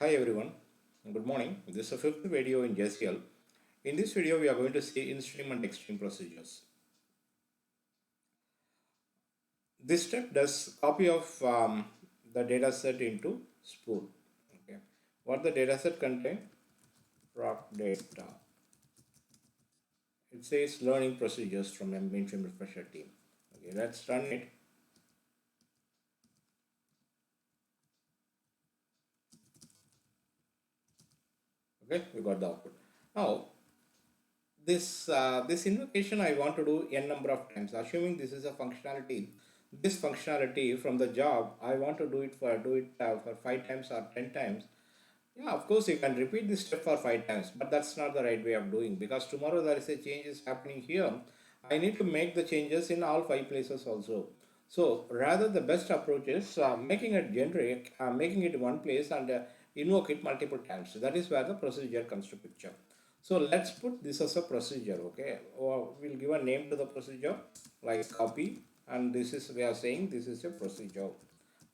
Hi everyone, good morning. This is the fifth video in JCL. In this video, we are going to see Instream and Extreme procedures. This step does copy of the data set into spool. Okay. What the data set contain? Proc data. It says learning procedures from a mainframe refresher team. Okay, let's run it. Okay, we got the output. Now, this invocation I want to do n number of times, assuming this is a functionality. This functionality from the job I want to do it for 5 times or 10 times. Yeah, of course you can repeat this step for 5 times, but that's not the right way of doing, because tomorrow there is a change is happening here. I need to make the changes in all 5 places also. So rather the best approach is making it generic, making it one place and invoke it multiple times. So that is where the procedure comes to picture. So let's put this as a procedure, okay? Or we'll give a name to the procedure like copy, and this is we are saying this is a procedure.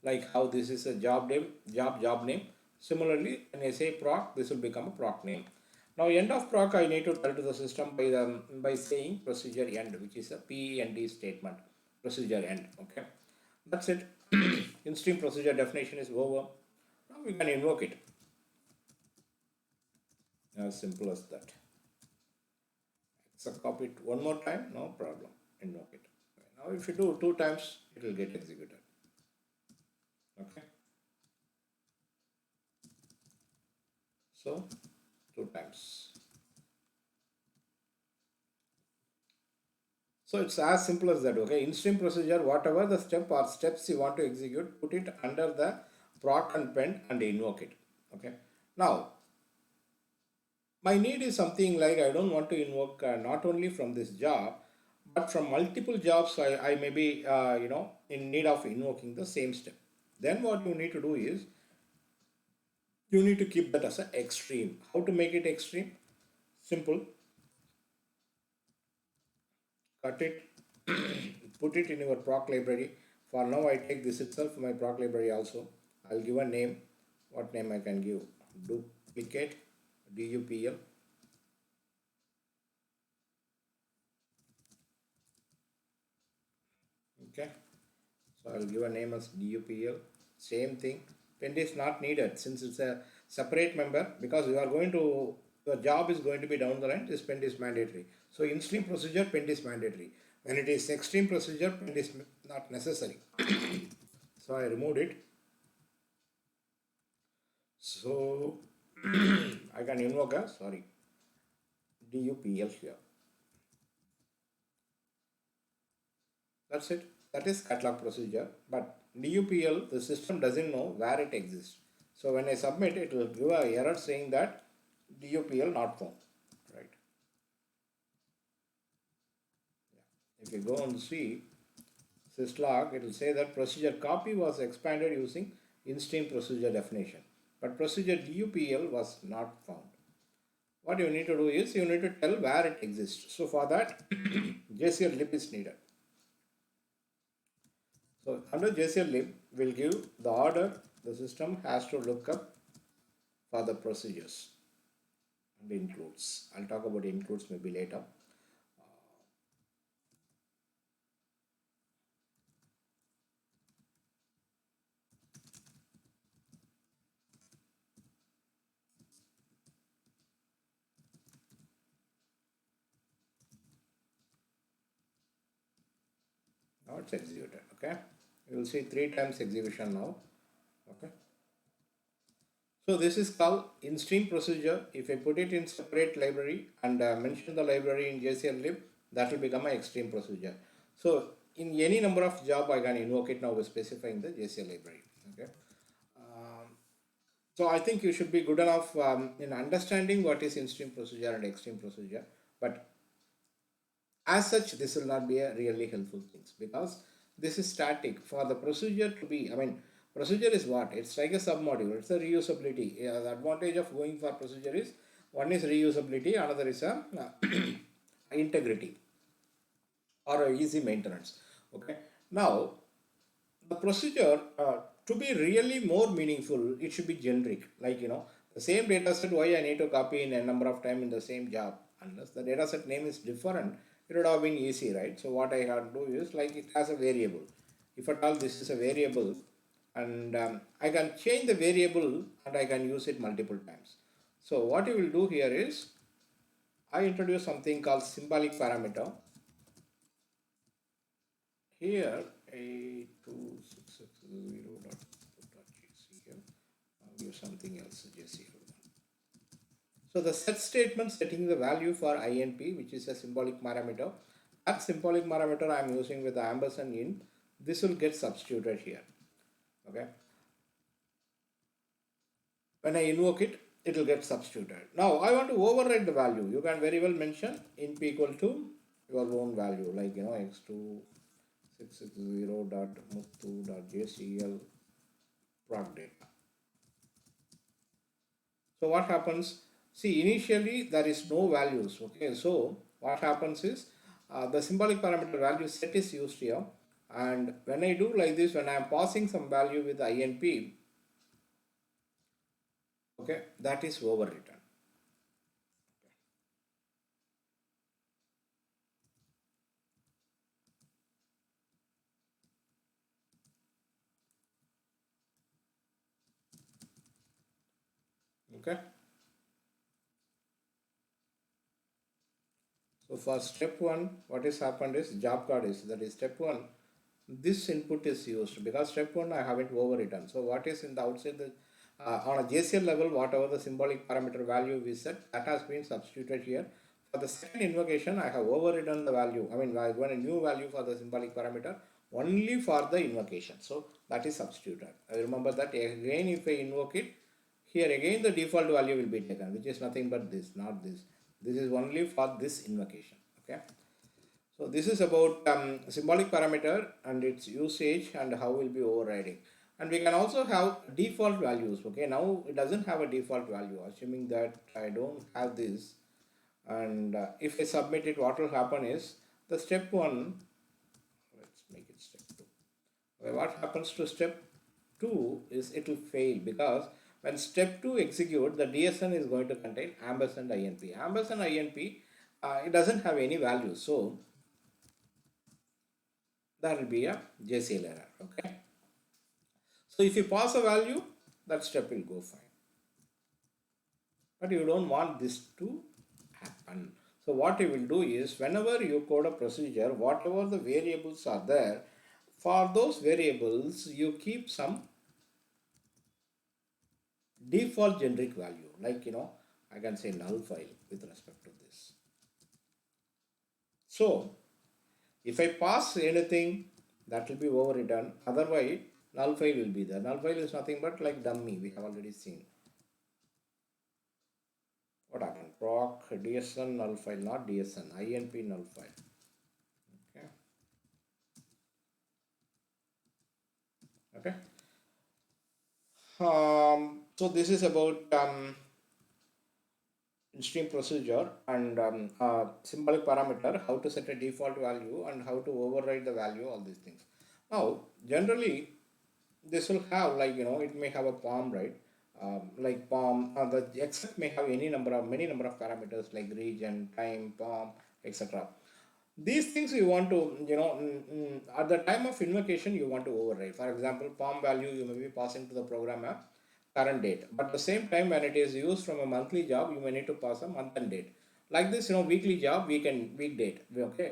Like how this is a job name, job name. Similarly, when I say proc, this will become a proc name. Now end of proc I need to tell to the system by saying procedure end, which is a PEND statement. Procedure end. Okay. That's it. Instream procedure definition is over. Now we can invoke it. As simple as that. So copy it one more time, no problem. Invoke it. Now if you do 2 times, it will get executed. Okay. So 2 times. So it's as simple as that. Okay. Instream procedure, whatever the step or steps you want to execute, put it under the proc and pend and invoke it. Okay. Now my need is something like I don't want to invoke not only from this job, but from multiple jobs. I may be in need of invoking the same step. Then what you need to do is you need to keep that as an extreme. How to make it extreme? Simple. Cut it, put it in your proc library. For now, I take this itself, my proc library also. I'll give a name. What name I can give? Duplicate, DUPL. Okay. So I'll give a name as DUPL. Same thing. Pend is not needed since it's a separate member, because you are going to, your job is going to be down the line. This pend is mandatory. So in stream procedure, pend is mandatory. When it is extreme procedure, pend is not necessary. So I removed it. So I can invoke a DUPL here. That's it. That is catalog procedure. But DUPL, the system doesn't know where it exists. So when I submit, it will give a error saying that DUPL not found. Right. If you go and see syslog, it will say that procedure copy was expanded using Instream procedure definition. But procedure DUPL was not found. What you need to do is you need to tell where it exists. So for that, JCL lib is needed. So under JCL lib, we'll give the order the system has to look up for the procedures and includes. I'll talk about includes maybe later. Now it's executed. Okay. You will see 3 times execution now. Okay. So this is called in-stream procedure. If I put it in separate library and mention the library in JCL lib, that will become an extreme procedure. So in any number of job, I can invoke it now by specifying the JCL library. Okay. So I think you should be good enough in understanding what is in-stream procedure and extreme procedure. But as such, this will not be a really helpful thing, because this is static. For the procedure to be, procedure is what? It's like a submodule. It's a reusability. The advantage of going for procedure is, one is reusability, another is a integrity or a easy maintenance. Okay. Now, the procedure to be really more meaningful, it should be generic. Like, the same data set, why I need to copy in a number of time in the same job? Unless the data set name is different, it would have been easy, right? So what I have to do is like it has a variable. If at all this is a variable, and I can change the variable and I can use it multiple times. So what you will do here is I introduce something called symbolic parameter. Here, 82660.jcl. I'll give something else, JCL. So the set statement setting the value for INP, which is a symbolic parameter. That symbolic parameter I'm using with the ampersand in. This will get substituted here. Okay. When I invoke it, it will get substituted. Now I want to override the value. You can very well mention inp equal to your own value, like x2 660.muthu.jcl proc data. So what happens? See, initially there is no values. Okay, so what happens is the symbolic parameter value set is used here, and when I do like this, when I am passing some value with INP, okay, that is overwritten. Okay. So for step one, what is happened is job card is that is step one. This input is used because step one I haven't overwritten. So what is in the outside the on a JCL level, whatever the symbolic parameter value we set, that has been substituted here. For the second invocation, I have overridden the value. I mean, I want a new value for the symbolic parameter only for the invocation. So that is substituted. I remember that again if I invoke it, here again the default value will be taken, which is nothing but this, not this. This is only for this invocation. Okay. So this is about symbolic parameter and its usage and how we'll be overriding. And we can also have default values. Okay, now it doesn't have a default value. Assuming that I don't have this, and if I submit it, what will happen is the step one. Let's make it step two. Okay, what happens to step two is it will fail because when step two execute, the DSN is going to contain ampersand INP. Ampersand INP, it doesn't have any value, so that will be a JCL error. Okay. So if you pass a value, that step will go fine. But you don't want this to happen. So what you will do is whenever you code a procedure, whatever the variables are there, for those variables, you keep some default generic value. Like, I can say null file with respect to this. So if I pass anything, that will be overwritten. Otherwise, null file will be there. Null file is nothing but like dummy. We have already seen. What happened? Proc DSN null file, not DSN, INP null file. Okay. Okay. So this is about Instream procedure and symbolic parameter, how to set a default value and how to override the value, all these things. Now, generally, this will have like, it may have a POM, right? Like POM, the except may have many number of parameters like region, time, POM, etc. These things you want to, at the time of invocation, you want to override. For example, POM value you may be passing to the programmer current date, but at the same time when it is used from a monthly job, you may need to pass a month and date. Like this, weekly job, week date, okay,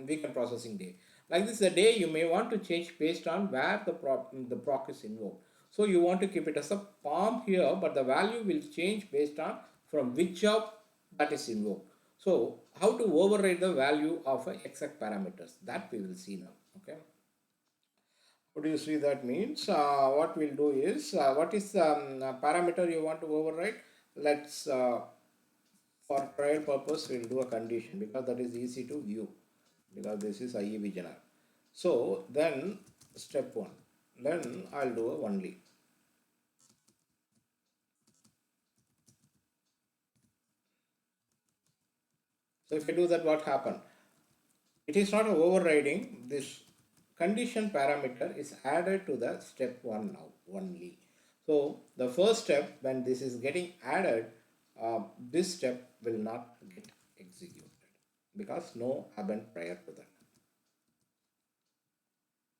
week and processing day. Like this, the day you may want to change based on where the proc is invoked. So you want to keep it as a POM here, but the value will change based on from which job that is invoked. So how to override the value of a exact parameters, that we will see now. Okay. What do you see that means? What we'll do is what is parameter you want to override? Let's for trial purpose we'll do a condition because that is easy to view because this is IE visioner. So then step one. Then I'll do a only. So if I do that, what happened? It is not overriding this condition parameter is added to the step 1 now only. So the first step, when this is getting added, this step will not get executed because no happened prior to that.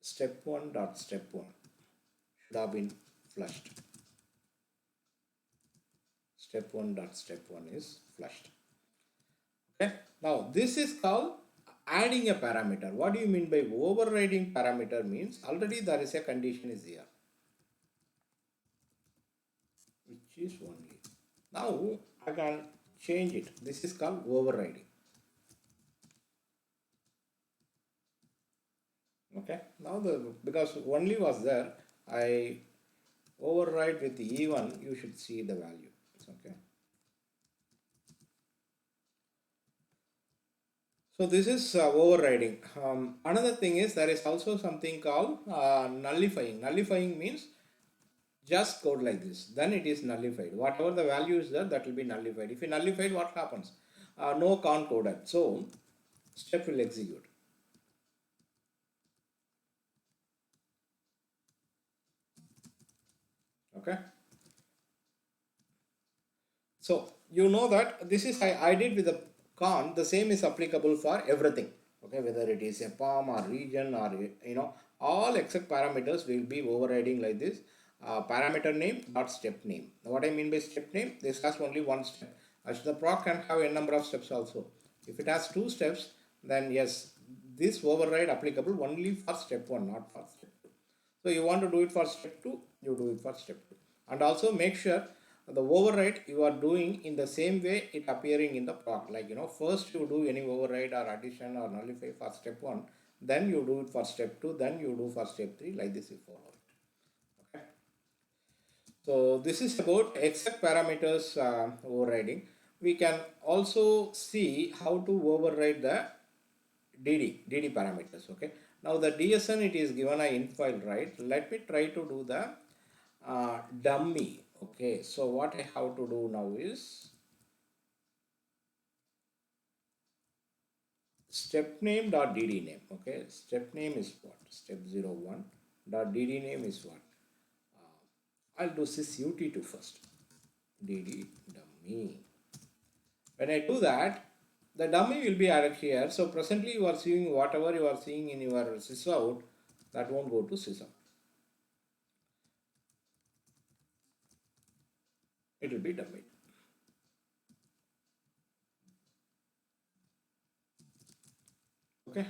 Step 1 dot step 1 should have been flushed. Step 1 dot step 1 is flushed. Okay. Now this is called adding a parameter. What do you mean by overriding parameter? Means already there is a condition is here, which is only. Now I can change it. This is called overriding. Okay. Now the because only was there, I override with E1. You should see the value. Okay. So this is overriding. Another thing is there is also something called nullifying. Nullifying means just code like this, then it is nullified. Whatever the value is there, that will be nullified. If you nullified, what happens? No con coded. So step will execute. Okay. So you know that this is I did with the con, the same is applicable for everything. Okay, whether it is a palm or region or all except parameters will be overriding like this. Parameter name dot step name. What I mean by step name, this has only one step. As the proc can have a number of steps also. If it has two steps, then yes, this override applicable only for step one, not for step two. So you want to do it for step 2, you do it for step 2. And also make sure the override you are doing in the same way it appearing in the proc. Like first you do any override or addition or nullify for step 1, then you do it for step 2, then you do for step 3, like this you follow it. Okay. So this is about exec parameters overriding. We can also see how to override the DD parameters. Okay. Now the DSN, it is given a int file, right? Let me try to do the dummy. Okay. So what I have to do now is step name dot dd name. Okay. Step name is what? Step 01 dot dd name is what? I'll do sysut2 first. DD dummy. When I do that, the dummy will be added here. So presently you are seeing whatever you are seeing in your sysout, that won't go to sysout. It will be dummy. Okay.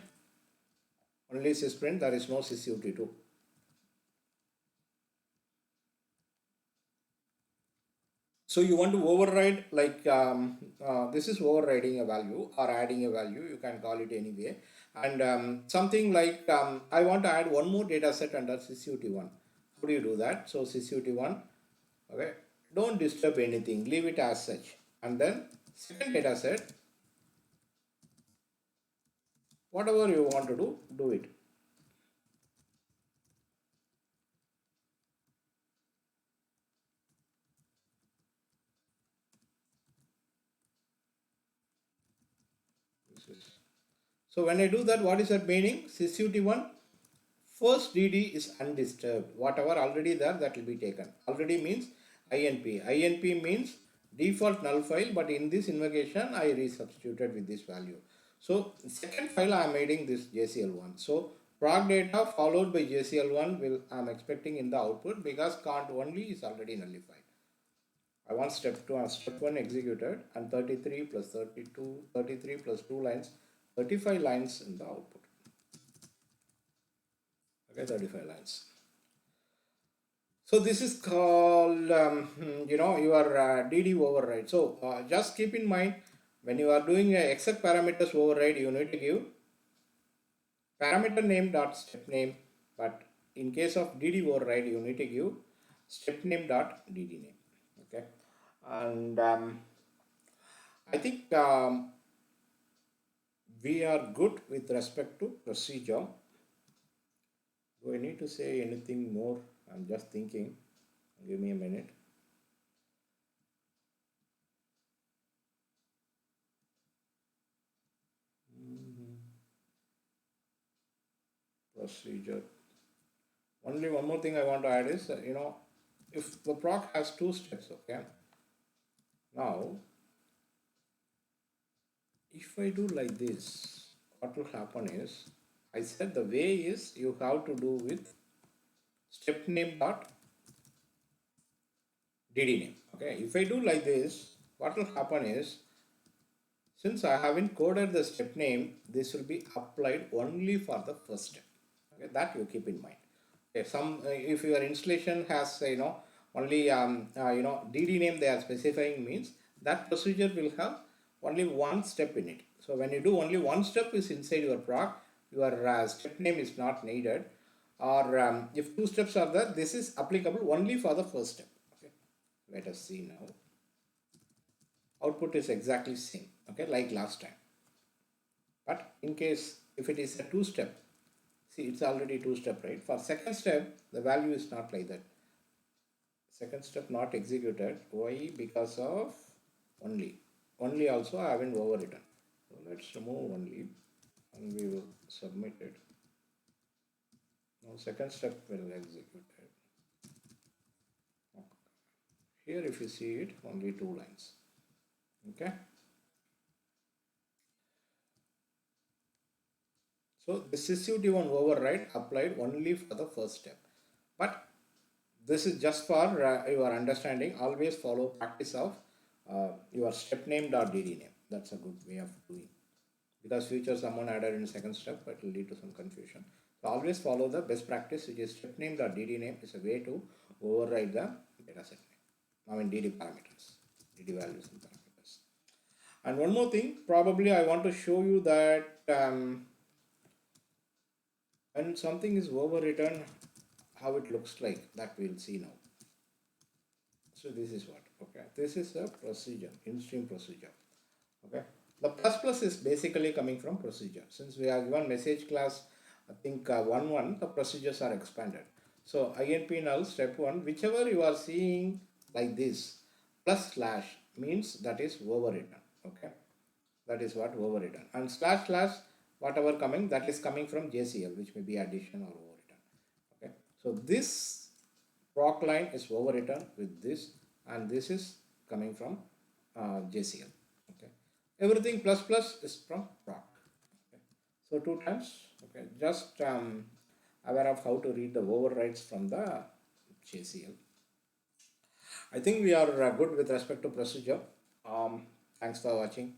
Only sysprint, there is no sysut2. So you want to override, like this is overriding a value or adding a value, you can call it anyway. And something like I want to add one more data set under sysut1. How do you do that? So sysut1, okay, don't disturb anything, leave it as such. And then second data set, whatever you want to do it. So when I do that, what is that meaning? Sysut1 first DD is undisturbed. Whatever already there, that will be taken. Already means INP. INP means default null file, but in this invocation, I resubstituted with this value. So second file, I am adding this JCL1. So proc data followed by JCL1 will I am expecting in the output because cont only is already nullified. I want step 2 and step 1 executed and 33 plus 32, 33 plus 2 lines, 35 lines in the output. Okay, 35 lines. So this is called, your DD override. So just keep in mind, when you are doing a exec parameters override, you need to give parameter name dot step name. But in case of DD override, you need to give step name dot DD name. Okay, and I think we are good with respect to procedure. Do I need to say anything more? I'm just thinking. Give me a minute. procedure. Only one more thing I want to add is, if the proc has two steps, okay. Now, if I do like this, what will happen is, I said the way is you have to do with step name dot dd name. Okay, if I do like this, what will happen is, since I haven't coded the step name, this will be applied only for the first step. Okay, that you keep in mind. Okay, if your installation has only dd name they are specifying means that procedure will have only one step in it. So when you do only one step is inside your proc, your step name is not needed. Or if two steps are there, this is applicable only for the first step. Okay, let us see now. Output is exactly same. Okay, like last time. But in case if it is a two step, see it's already two step, right? For second step, the value is not like that. Second step not executed. Why? Because of only. Only also I haven't overwritten. So let's remove only and we will submit it. Now second step will execute it. Here if you see it, only two lines. Okay. So the sysutive1 override applied only for the first step. But this is just for your understanding. Always follow practice of your step name dot dd name. That's a good way of doing, because future someone added in second step, it will lead to some confusion. So always follow the best practice, which is step name dot dd name is a way to override the data set name. I mean dd parameters, dd values and parameters. And one more thing, probably I want to show you that when something is overwritten, how it looks like, that we'll see now. So this is what, okay, this is a procedure, Instream procedure. Okay, the plus plus is basically coming from procedure. Since we are given message class, I think 1 the procedures are expanded. So INP null step 1, whichever you are seeing like this, plus slash means that is overwritten. Okay, that is what overwritten, and slash slash whatever coming, that is coming from JCL, which may be addition or overwritten. Okay, so this proc line is overwritten with this, and this is coming from JCL. Okay, everything plus plus is from proc. Okay, so two times. Okay, just aware of how to read the overrides from the JCL. I think we are good with respect to procedure. Thanks for watching.